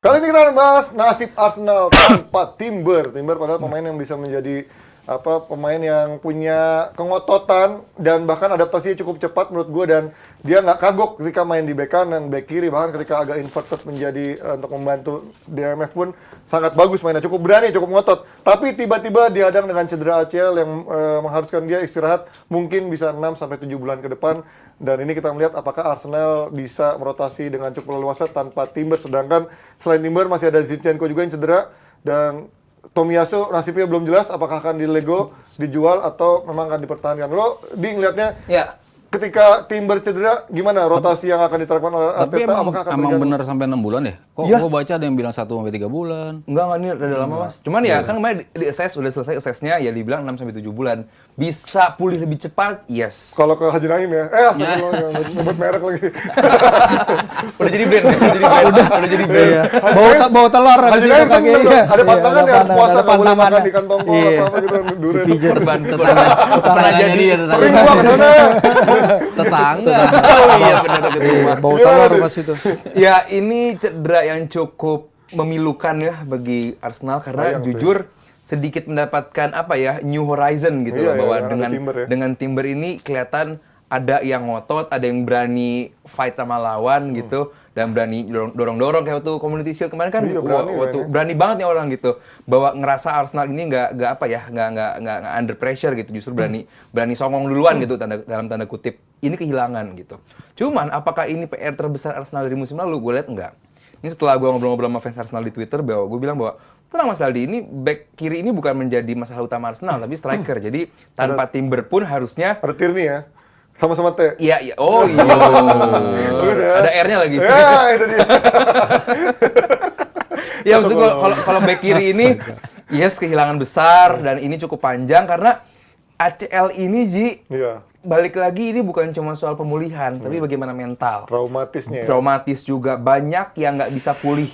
Kali ini kita bahas nasib Arsenal tanpa Timber. Timber padahal pemain yang bisa menjadi pemain yang punya kengototan dan bahkan adaptasinya cukup cepat menurut gue, dan dia nggak kagok ketika main di bek kanan, bek kiri, bahkan ketika agak inverted menjadi untuk membantu DMF pun sangat bagus mainnya, cukup berani, cukup ngotot. Tapi tiba-tiba dihadang dengan cedera ACL yang mengharuskan dia istirahat mungkin bisa 6-7 bulan ke depan. Dan ini kita melihat apakah Arsenal bisa merotasi dengan cukup leluasa tanpa Timber, sedangkan selain Timber masih ada Zinchenko juga yang cedera, dan Tomiyasu nasibnya belum jelas apakah akan dilego, dijual atau memang akan dipertahankan. Lo ngeliatnya ketika Timber cedera gimana rotasi yang akan diterapkan oleh Tapi Arteta, apakah akan emang bener sampai 6 bulan ya? Kok gue baca ada yang bilang 1-3 bulan. Enggak, ini udah lama mas. Cuman ya kan kemarin di assess, udah selesai assessnya ya dibilang 6-7 bulan. Bisa pulih lebih cepat, yes. Kalau ke Haji Naim ya, nyebut merek lagi. Udah jadi brand ya? Udah jadi brand. Iya. Bau telur Haji Naim ada pantangan ya, harus puasa, nggak boleh makan di kantong kol atau apa gitu, durian. Korban pernah jadi. Sering gua kesana. Tetangga. Oh iya benar gitu. Bau telur pas itu. Ya ini cedera yang cukup memilukan ya bagi Arsenal karena jujur sedikit mendapatkan new horizon gitu loh, bahwa dengan Timber ini kelihatan ada yang ngotot, ada yang berani fight sama lawan gitu, dan berani dorong-dorong kayak waktu Community Shield kemarin kan, berani banget nih orang gitu, bahwa ngerasa Arsenal ini nggak under pressure gitu, justru berani songong duluan gitu dalam tanda kutip. Ini kehilangan gitu. Cuman apakah ini PR terbesar Arsenal dari musim lalu? Gue lihat enggak. Ini setelah gue ngobrol-ngobrol sama fans Arsenal di Twitter, bahwa gue bilang bahwa tenang Mas Aldi, ini back kiri ini bukan menjadi masalah utama Arsenal, tapi striker. Jadi tanpa Timber pun harusnya ada Tierney ya, sama-sama T. Iya. Oh iya. Ada R-nya lagi. Ya itu dia. Ya maksud gue kalau back kiri ini yes kehilangan besar, dan ini cukup panjang karena ACL ini balik lagi ini bukan cuma soal pemulihan, tapi bagaimana mental. Traumatis juga, banyak yang nggak bisa pulih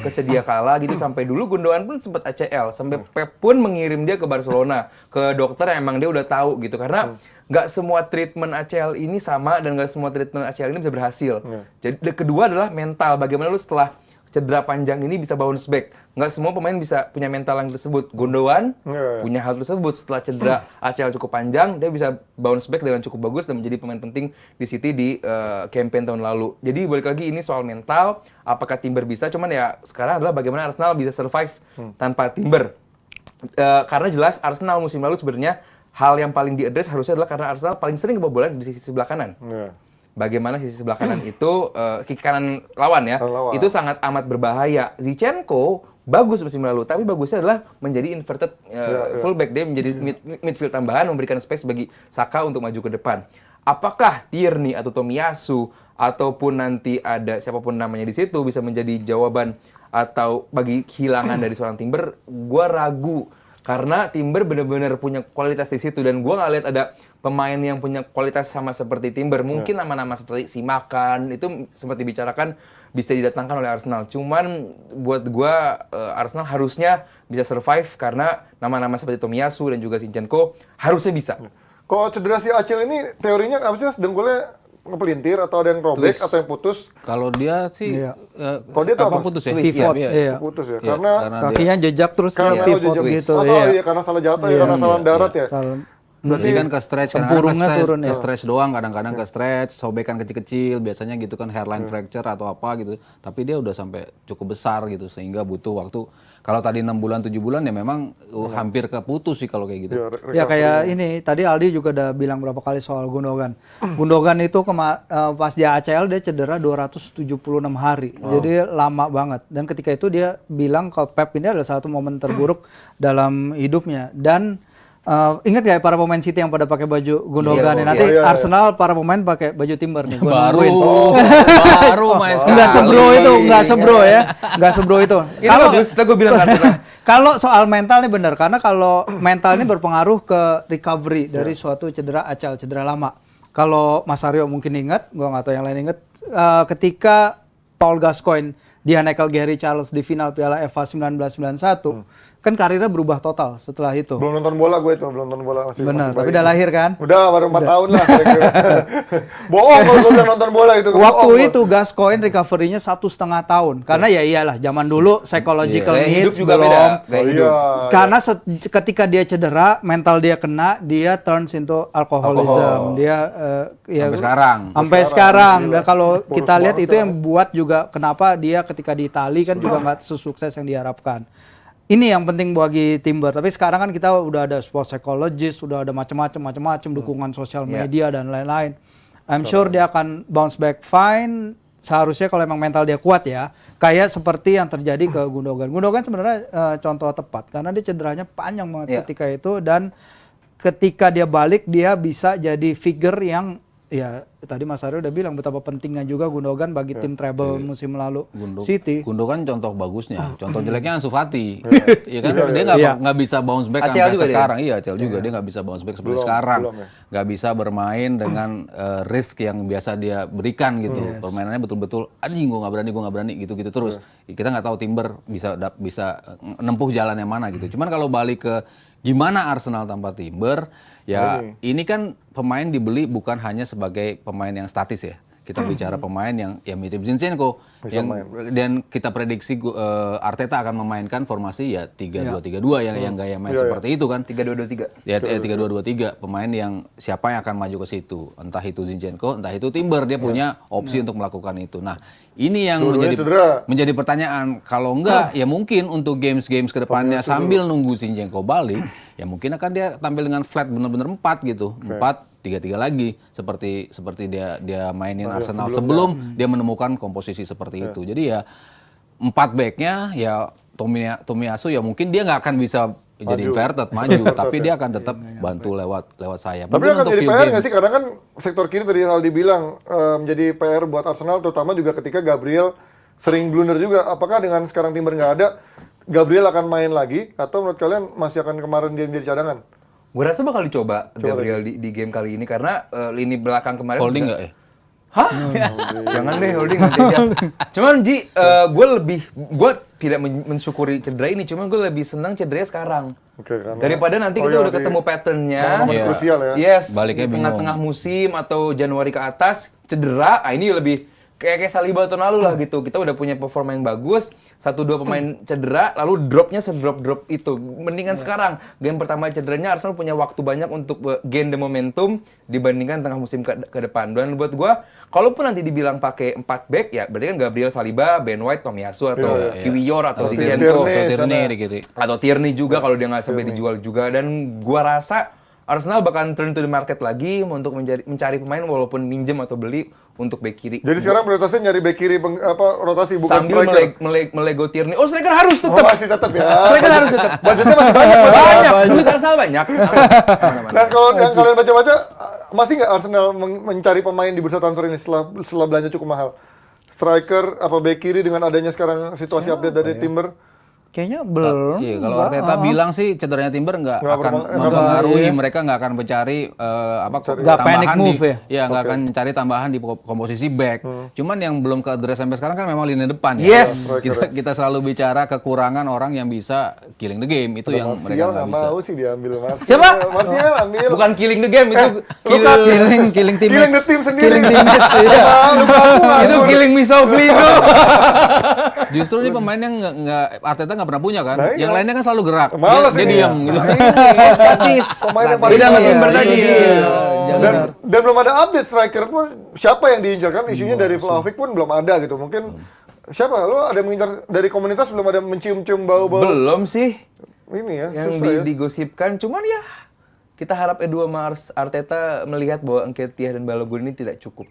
ke sedia kala gitu. Sampai dulu Gundogan pun sempat ACL, sampai Pep pun mengirim dia ke Barcelona, ke dokter yang emang dia udah tahu gitu. Karena nggak semua treatment ACL ini sama, dan nggak semua treatment ACL ini bisa berhasil. Jadi kedua adalah mental, bagaimana lu setelah cedera panjang ini bisa bounce back. Nggak semua pemain bisa punya mental yang tersebut. Gundogan punya hal tersebut. Setelah cedera ACL cukup panjang, dia bisa bounce back dengan cukup bagus dan menjadi pemain penting di City di campaign tahun lalu. Jadi balik lagi ini soal mental, apakah Timber bisa? Cuman ya sekarang adalah bagaimana Arsenal bisa survive tanpa Timber. Karena jelas Arsenal musim lalu sebenarnya hal yang paling diadres harusnya adalah karena Arsenal paling sering kebobolan di sisi sebelah kanan. Bagaimana sisi sebelah kanan itu, kiri kanan lawan ya, itu sangat amat berbahaya. Zinchenko bagus musim lalu, tapi bagusnya adalah menjadi inverted fullback. Dia menjadi midfield tambahan, memberikan space bagi Saka untuk maju ke depan. Apakah Tierney atau Tomiyasu ataupun nanti ada siapapun namanya di situ bisa menjadi jawaban atau bagi kehilangan dari seorang Timber? Gua ragu. Karena Timber benar-benar punya kualitas di situ, dan gue nggak lihat ada pemain yang punya kualitas sama seperti Timber. Mungkin nama-nama seperti Simakan itu sempat dibicarakan bisa didatangkan oleh Arsenal. Cuman buat gue Arsenal harusnya bisa survive karena nama-nama seperti Tomiyasu dan juga Zinchenko harusnya bisa. Kalau cedera si ACL ini teorinya apa sih? Dengkulnya ngepelintir atau ada yang robek atau yang putus? Kalau dia sih kalau dia tuh apa? Putus ya? Putus ya. Karena kakinya jejak terus pivot gitu. Karena salah jatuh ya, karena salah darat ya. Berarti kan ke stretch, kadang-kadang ke stretch doang, kadang-kadang ke stretch, sobekan kecil-kecil, biasanya gitu kan hairline fracture atau apa gitu. Tapi dia udah sampai cukup besar gitu, sehingga butuh waktu. Kalau tadi 6 bulan, 7 bulan ya memang hampir keputus sih kalau kayak gitu. Ya kayak ini, tadi Aldi juga udah bilang berapa kali soal Gundogan. Gundogan itu pas dia ACL dia cedera 276 hari, jadi lama banget. Dan ketika itu dia bilang kalau Pep ini adalah satu momen terburuk dalam hidupnya. Dan ingat gak para pemain City yang pada pakai baju Gundogan nih? Nanti Arsenal para pemain pakai baju Timber nih. Baru main sekarang. Nggak sebro itu. Kalau gue bilang kalau soal mental nih benar, karena kalau mental ini berpengaruh ke recovery dari suatu cedera ACL, cedera lama. Kalau Mas Aryo mungkin ingat, gue nggak tahu yang lain ingat, ketika Paul Gascoigne dia nekel Gary Charles di final Piala FA 1991, kan karirnya berubah total setelah itu. Belum nonton bola gue itu, belum nonton bola masih. Benar, masih tapi bayi. udah lahir kan? Udah baru 4 tahun lah. Kira-kira. Bohong kalau gue udah nonton bola itu. Waktu bohong, itu Gascoigne recovery-nya 1,5 tahun. Karena ya iyalah, zaman dulu psychological Gaya hidup needs juga belum. beda. Gaya hidup. Karena ketika dia cedera, mental dia kena, dia turns into alcoholism. Dia ya Sampai sekarang. Sampai sekarang. Gila. Dan kalau Boros kita lihat banget itu yang buat juga kenapa dia ketika di Itali kan juga nggak sesukses yang diharapkan. Ini yang penting bagi Timber. Tapi sekarang kan kita udah ada sports psychologist, udah ada macam-macam dukungan sosial media dan lain-lain. I'm sure dia akan bounce back fine. Seharusnya kalau emang mental dia kuat ya. Kayak seperti yang terjadi ke Gundogan. Gundogan sebenarnya contoh tepat karena dia cederanya panjang banget ketika itu, dan ketika dia balik dia bisa jadi figure yang ya tadi Mas Aryo udah bilang betapa pentingnya juga Gundogan bagi tim treble musim lalu City. Gundogan contoh bagusnya, contoh jeleknya Ansu Fati. Iya kan dia nggak bisa bounce back ACL sampai juga sekarang. Iya, ACL juga dia nggak bisa bounce back seperti sekarang. Nggak bisa bermain dengan risk yang biasa dia berikan gitu. Permainannya betul-betul anjing gue nggak berani gitu-gitu terus. Kita nggak tahu Timber bisa nempuh jalan yang mana gitu. Cuman kalau balik ke gimana Arsenal tanpa Timber, ya ini kan pemain dibeli bukan hanya sebagai pemain yang statis ya. Kita bicara pemain yang mirip Zinchenko dan kita prediksi Arteta akan memainkan formasi ya 3-2-3-2 yang gaya main seperti itu kan. 3-2-2-3. Ya 3-2-2-3 pemain yang siapa yang akan maju ke situ. Entah itu Zinchenko, entah itu Timber, dia punya opsi untuk melakukan itu. Nah, ini yang menjadi pertanyaan. Kalau enggak ya mungkin untuk games-games ke depannya sambil nunggu Zinchenko balik, ya mungkin akan dia tampil dengan flat benar-benar 4 gitu. 4-3-3 lagi seperti dia mainin Arsenal sebelum dia menemukan komposisi seperti itu. Jadi ya 4 back-nya ya Tomiyasu ya mungkin dia nggak akan bisa jadi inverted maju, tapi dia akan tetap bantu lewat sayap. Tapi akan jadi PR nggak sih? Karena kan sektor kiri tadi Aldi bilang menjadi PR buat Arsenal, terutama juga ketika Gabriel sering blunder juga. Apakah dengan sekarang Timber nggak ada, Gabriel akan main lagi atau menurut kalian masih akan kemarin dia menjadi cadangan? Gue rasa bakal dicoba Gabriel di game kali ini karena lini belakang kemarin Holding nggak ya? Hah? Jangan deh holding nanti aja. Cuman Ji, gue tidak mensyukuri cedera ini, cuman gue lebih senang cederanya sekarang. Daripada nanti kita udah ketemu patternnya. Krusial ya. Yes, baliknya di tengah-tengah musim atau Januari ke atas cedera, ini lebih kayak Saliba tahun lalu lah gitu. Kita udah punya performa yang bagus, 1-2 pemain cedera, lalu dropnya sedrop-drop itu. Mendingan sekarang, game pertama cederanya Arsenal punya waktu banyak untuk gain the momentum dibandingkan tengah musim ke depan. Dan buat gua, kalaupun nanti dibilang pakai 4 back, ya berarti kan Gabriel, Saliba, Ben White, Tomiyasu, atau Kiwior, atau Zinchenko, atau Tierney juga kalau dia nggak sampai dijual juga. Dan gua rasa Arsenal bakal turn to the market lagi untuk mencari pemain walaupun minjem atau beli untuk bek kiri. Jadi sekarang prioritasnya nyari bek kiri rotasi bukan sambil striker. melego Tierney. Oh, striker harus tetap. Masih tetap ya. Striker harus tetap. Budgetnya masih banyak. Banyak. Duit Arsenal banyak. Dan kalau yang kalian baca-baca, masih nggak Arsenal mencari pemain di bursa transfer ini setelah belanja cukup mahal? Striker apa bek kiri dengan adanya sekarang situasi update dari Timber? Kayaknya belum. Iya, kalau Arteta bilang sih cederanya Timber nggak akan mempengaruhi, mereka nggak akan mencari tambahan nggak akan mencari tambahan di komposisi back. Cuman yang belum ke address sampai sekarang kan memang lini depan ya. Yes. Kita selalu bicara kekurangan orang yang bisa killing the game, itu yang mereka nggak bisa. Mau sih diambil Martial. Siapa? Martial ambil. Bukan killing the game, itu Killing team. Killing the team sendiri. Killing teammates, iya. itu killing me softly itu. Justru ini pemain yang Arteta nggak pernah punya kan. Nah, yang lainnya kan selalu gerak. Malas dia ini diam ya. gitu. Statis. Pemain yang paling Beda sama Timber tadi. Dan belum ada update striker pun siapa yang diincar kan, isunya dari Vlahovic pun belum ada gitu. Mungkin siapa lo ada mengincar dari komunitas, belum ada mencium-cium bau-bau Belum sih. ini ya, Yang susah ya. digosipkan, cuman ya kita harap Edu sama Arteta melihat bahwa Nketiah dan Balogun ini tidak cukup.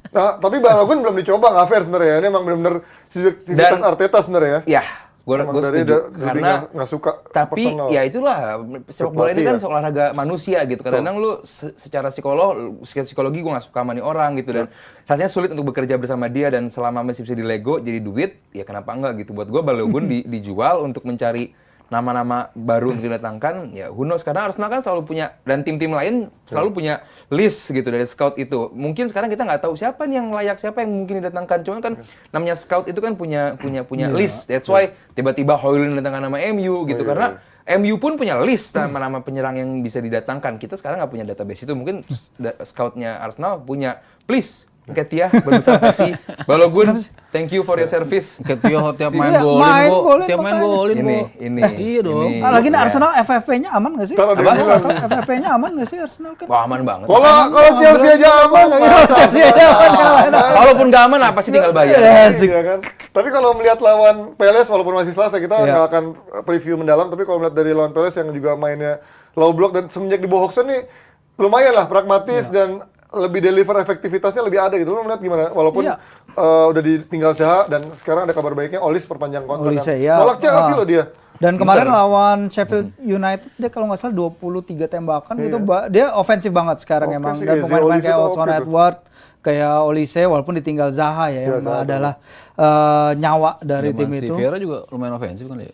Nah, tapi Balogun belum dicoba, nggak fair sebenarnya. Ini emang benar-benar subjektivitas Arteta sebenarnya ya. Ya, gue setuju karena nggak suka. tapi personal. ya itulah sepak bola ini kan olahraga manusia gitu. Kadang-kadang lu secara psikologi gue nggak suka sama nih orang gitu, dan rasanya sulit untuk bekerja bersama dia, dan selama masih bisa dilego jadi duit, ya kenapa enggak gitu. Buat gue Balogun dijual untuk mencari nama-nama baru untuk didatangkan, ya who knows. Karena Arsenal kan selalu punya, dan tim-tim lain selalu punya list gitu dari scout itu. Mungkin sekarang kita nggak tahu siapa nih yang layak, siapa yang mungkin didatangkan. Cuman kan namanya scout itu kan punya list. That's why tiba-tiba Højlund datangkan nama MU gitu. Karena MU pun punya list nama-nama penyerang yang bisa didatangkan. Kita sekarang nggak punya database itu. Mungkin scoutnya Arsenal punya. Please, Nketiah, berbesar hati. Balogun, thank you for your service. Nketiah tiap main golin, tiap main golin Ini. Iya dong. Lagi nih Arsenal FFP-nya aman nggak sih? Kalau dia bilang, FFP-nya aman nggak sih Arsenal kan? Wah, aman banget. kalau Chelsea aja aman, Chelsea aja aman. Kalaupun nggak aman, apa sih tinggal bayar? Iya kan. Tapi kalau melihat lawan Palace, walaupun masih Selasa, kita nggak akan preview mendalam. Tapi kalau melihat dari lawan Palace yang juga mainnya low block dan semenjak di bawah Hodgson nih lumayan lah pragmatis dan lebih deliver, efektivitasnya lebih ada gitu. Lu melihat gimana? Walaupun udah ditinggal Zaha dan sekarang ada kabar baiknya Olis perpanjang kontrak. Nolak Chelsea loh dia. Dan kemarin lawan Sheffield United dia kalau nggak salah 23 tembakan gitu. Dia ofensif banget sekarang emang. Dan pemain-pemain kayak Hudson Edward, kayak Olise walaupun ditinggal Zaha ya yang adalah nyawa dari tim itu. Vieira juga lumayan ofensif kan ya.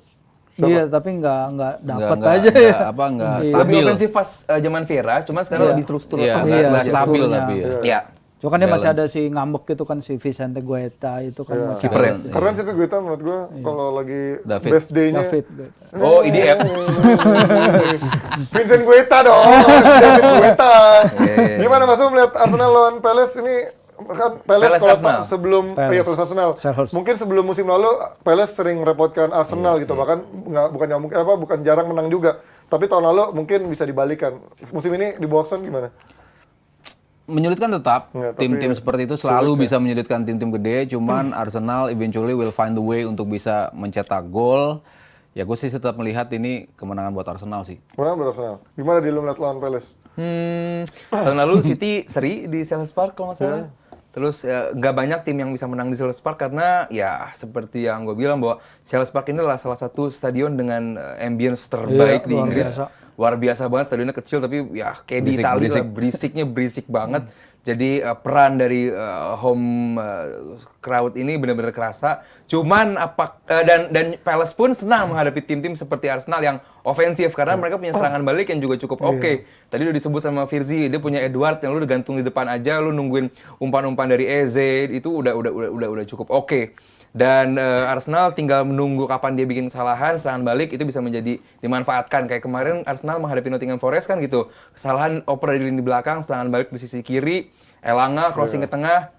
Iya, tapi nggak dapat Nggak- aja nggak- ya. apa, nggak Lebih stabil. ofensif pas zaman Vieira, cuman sekarang lebih struktur. Iya, Iya, nggak stabil strukturnya. tapi ya. Iya. Cuma kan dia masih ada si ngambek gitu kan si Vicente Guaita itu kan masih Kiper ya? Keren sih Guita menurut gua kalau lagi David. best day-nya. David. Oh, IDF. Vincent Guaita dong. David Guaita. Iya. Gimana Mas Lu melihat Arsenal lawan Palace ini kan Palace Palace kalau Arsenal. sebelum Palace. iya Palace Arsenal. Selhurst. Mungkin sebelum musim lalu Palace sering merepotkan Arsenal gitu bahkan bukan jarang menang juga. Tapi tahun lalu mungkin bisa dibalikan. Musim ini di Boxon gimana? Menyulitkan tetap. Ya, tapi Tim-tim ya, seperti itu selalu bisa menyulitkan tim-tim gede. Cuman Arsenal eventually will find the way untuk bisa mencetak gol. Ya gue sih tetap melihat ini kemenangan buat Arsenal sih. Mana buat Arsenal? Gimana di lu melihat lawan Palace? Tahun lalu City seri di Selhurst Park kalau nggak salah. Terus nggak banyak tim yang bisa menang di Selhurst Park karena ya seperti yang gue bilang bahwa Selhurst Park ini adalah salah satu stadion dengan ambience terbaik di luar Inggris. biasa. Luar biasa banget, stadionnya kecil tapi ya kayak di Berisik, Italia berisik. lah, berisiknya berisik banget. Jadi peran dari home crowd ini benar-benar kerasa. Cuman dan Palace pun senang menghadapi tim-tim seperti Arsenal yang ofensif karena mereka punya serangan balik yang juga cukup oke. Tadi udah disebut sama Virzi, dia punya Edward yang lu udah gantung di depan aja, lu nungguin umpan-umpan dari Eze itu udah cukup oke. Dan Arsenal tinggal menunggu kapan dia bikin kesalahan, serangan balik itu bisa menjadi dimanfaatkan. Kayak kemarin Arsenal menghadapi Nottingham Forest kan gitu. Kesalahan oper dari lini belakang, serangan balik di sisi kiri, Elanga crossing ke tengah,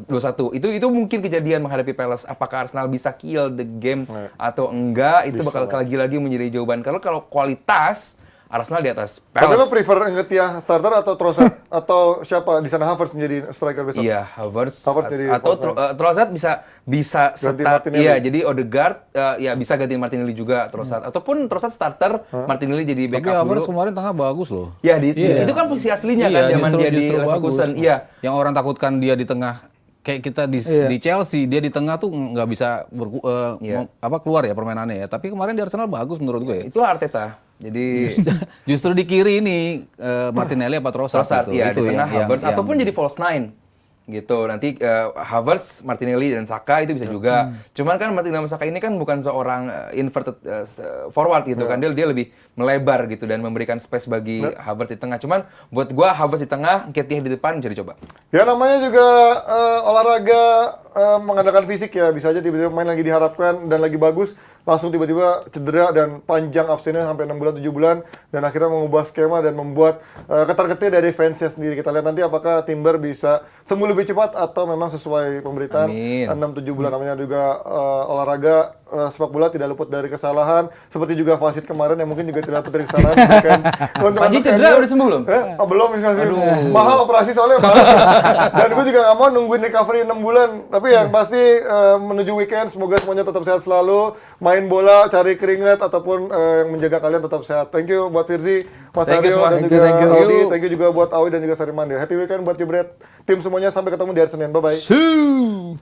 2-1. Itu mungkin kejadian menghadapi Palace. Apakah Arsenal bisa kill the game atau enggak? Itu bakal lagi-lagi menjadi jawaban. Kalau kualitas Arsenal di atas Tapi lo Palace. prefer Nketiah starter atau Trossard atau siapa di sana Havertz menjadi striker besar? Iya, Havertz jadi atau false Trossard bisa Ganti start. Martinelli. Iya, jadi Odegaard ya bisa gantiin Martinelli juga Trossard. Ataupun Trossard starter, Martinelli jadi Tapi backup Havertz dulu. kemarin tengah bagus loh. Ya, itu kan posisi aslinya kan zaman dia di Leverkusen. Iya. Yang orang takutkan dia di tengah kayak kita di Chelsea, dia di tengah tuh nggak bisa keluar ya permainannya ya. Tapi kemarin di Arsenal bagus menurut gue ya. Itulah Arteta. Jadi Justru di kiri ini Martinelli apa Trossard Trossard gitu. ya di tengah yang- Havertz yang- ataupun jadi false nine gitu. Nanti Havertz, Martinelli dan Saka itu bisa juga. Cuman kan Martinelli dan Saka ini kan bukan seorang inverted forward gitu kan. Dia lebih melebar gitu dan memberikan space bagi Havertz di tengah. Cuman buat gua Havertz di tengah, Nketiah di depan bisa dicoba. Ya namanya juga olahraga mengandalkan fisik ya. Bisa aja tiba-tiba main lagi diharapkan dan lagi bagus, langsung tiba-tiba cedera dan panjang absennya sampai 6 bulan 7 bulan dan akhirnya mengubah skema dan membuat ketar-ketir dari fansnya sendiri. Kita lihat nanti apakah Timber bisa sembuh lebih cepat atau memang sesuai pemberitaan Amin. 6-7 bulan. Namanya juga olahraga sepak bola tidak luput dari kesalahan, seperti juga Fasid kemarin yang mungkin juga tidak luput dari kesalahan. Panji cedera udah sembuh belum? Belum misalnya mahal operasi soalnya mahal. Dan gue juga nggak mau nungguin recovery 6 bulan. Tapi yang pasti menuju weekend semoga semuanya tetap sehat selalu. Main bola, cari keringat ataupun yang menjaga kalian tetap sehat. Thank you buat Firzi, Mas Thank you Aryo semua. dan Thank juga you. Audi. Thank you juga buat Awi dan juga Sariman. Happy weekend buat Jebret. Tim semuanya sampai ketemu di hari Senin. Bye bye. See.